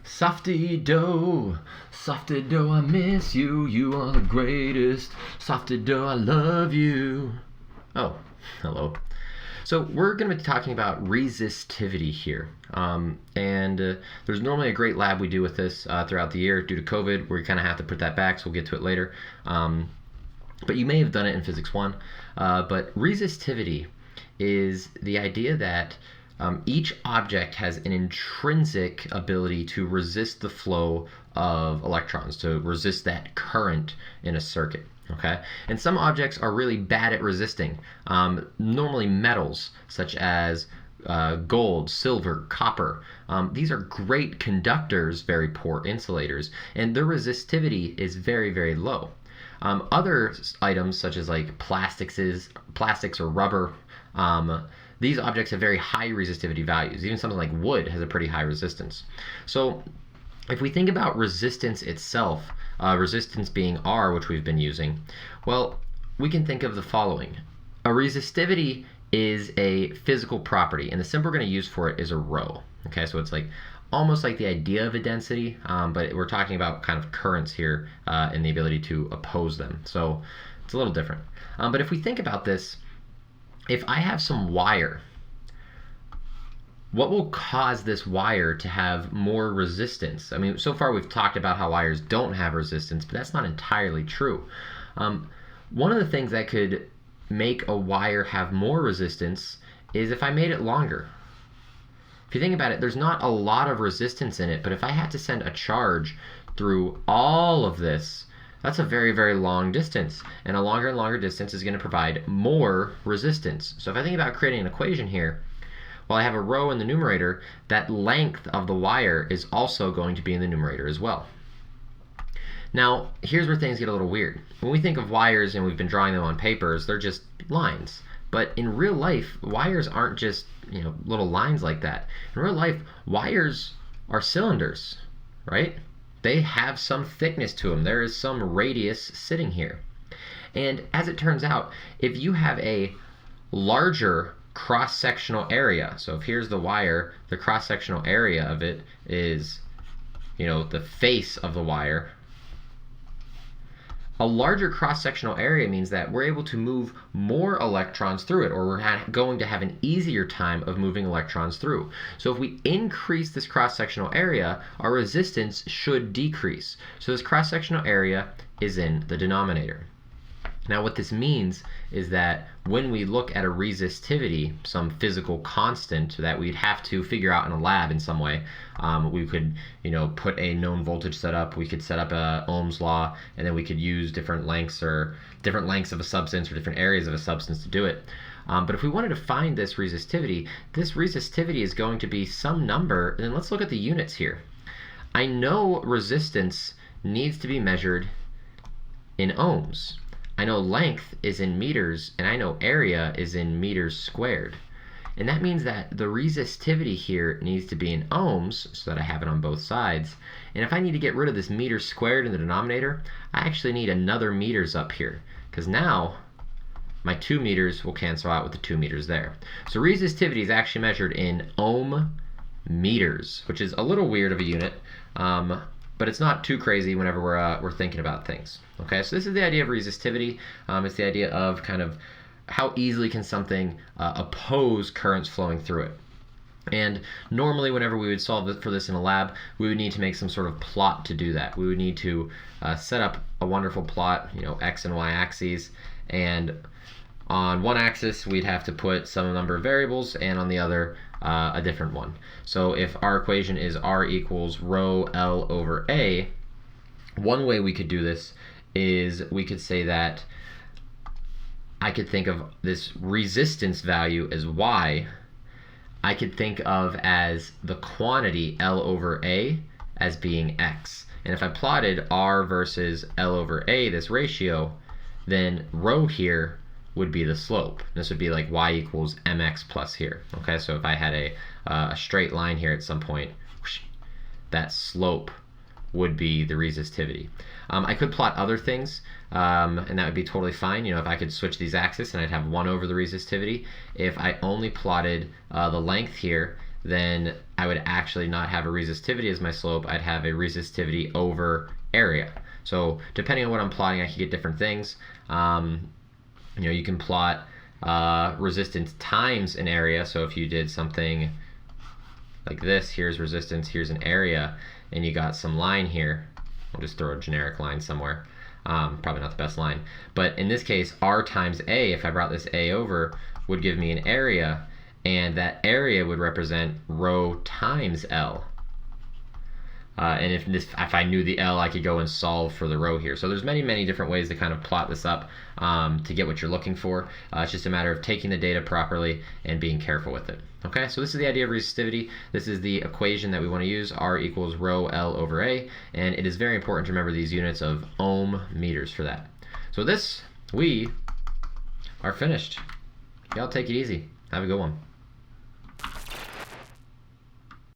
Softy dough, I miss you. You are the greatest. Softy dough, I love you. Oh, hello. So we're going to be talking about resistivity here. There's normally a great lab we do with this throughout the year. Due to COVID, we kind of have to put that back, so we'll get to it later. But you may have done it in Physics 1. But resistivity is the idea that each object has an intrinsic ability to resist the flow of electrons, to resist that current in a circuit. Okay, and some objects are really bad at resisting. Normally metals such as gold, silver, copper. These are great conductors, very poor insulators, and their resistivity is very, very low. Other items such as like plastics or rubber, these objects have very high resistivity values. Even something like wood has a pretty high resistance. So if we think about resistance itself, resistance being R, which we've been using, well, we can think of the following. A resistivity is a physical property, and the symbol we're going to use for it is a rho. Okay, so it's like almost like the idea of a density, but we're talking about kind of currents here and the ability to oppose them. So it's a little different. But if we think about this, if I have some wire, what will cause this wire to have more resistance? I mean, so far we've talked about how wires don't have resistance, but that's not entirely true. One of the things that could make a wire have more resistance is if I made it longer. If you think about it, there's not a lot of resistance in it, but if I had to send a charge through all of this, that's a very, very long distance, and a longer and longer distance is going to provide more resistance. So if I think about creating an equation here, while I have a rho in the numerator, that length of the wire is also going to be in the numerator as well. Now, here's where things get a little weird. When we think of wires and we've been drawing them on papers, they're just lines. But in real life, wires aren't just, little lines like that. In real life, wires are cylinders, right? They have some thickness to them. There is some radius sitting here. And as it turns out, if you have a larger cross-sectional area, so if here's the wire, the cross-sectional area of it is, the face of the wire. A larger cross-sectional area means that we're able to move more electrons through it, or we're going to have an easier time of moving electrons through. So if we increase this cross-sectional area, our resistance should decrease. So this cross-sectional area is in the denominator. Now what this means is that when we look at a resistivity, some physical constant that we'd have to figure out in a lab in some way, we could put a known voltage setup, we could set up a Ohm's law, and then we could use different lengths of a substance or different areas of a substance to do it. But if we wanted to find this resistivity is going to be some number, and then let's look at the units here. I know resistance needs to be measured in ohms. I know length is in meters, and I know area is in meters squared. And that means that the resistivity here needs to be in ohms, so that I have it on both sides. And if I need to get rid of this meters squared in the denominator, I actually need another meters up here, because now my 2 meters will cancel out with the 2 meters there. So resistivity is actually measured in ohm meters, which is a little weird of a unit. But it's not too crazy whenever we're thinking about things. Okay, so this is the idea of resistivity. It's the idea of kind of how easily can something oppose currents flowing through it. And normally whenever we would solve for this in a lab, we would need to make some sort of plot to do that. We would need to set up a wonderful plot, x and y axes, and on one axis we'd have to put some number of variables, and on the other a different one. So if our equation is R equals rho L over A, one way we could do this is we could say that I could think of this resistance value as Y. I could think of as the quantity L over A as being X. And if I plotted R versus L over A, this ratio, then rho here would be the slope. This would be like y equals mx plus here. Okay, so if I had a straight line here at some point, that slope would be the resistivity. I could plot other things, and that would be totally fine. If I could switch these axes and I'd have 1 over the resistivity. If I only plotted the length here, then I would actually not have a resistivity as my slope. I'd have a resistivity over area. So depending on what I'm plotting, I can get different things. You can plot resistance times an area. So if you did something like this, here's resistance, here's an area, and you got some line here. I'll just throw a generic line somewhere. Probably not the best line. But in this case, R times A, if I brought this A over, would give me an area, and that area would represent rho times L. And if I knew the L, I could go and solve for the rho here. So there's many different ways to kind of plot this up to get what you're looking for. It's just a matter of taking the data properly and being careful with it. Okay, so this is the idea of resistivity. This is the equation that we want to use, R equals rho L over A, and it is very important to remember these units of ohm meters for that. So we are finished. Y'all take it easy. Have a good one.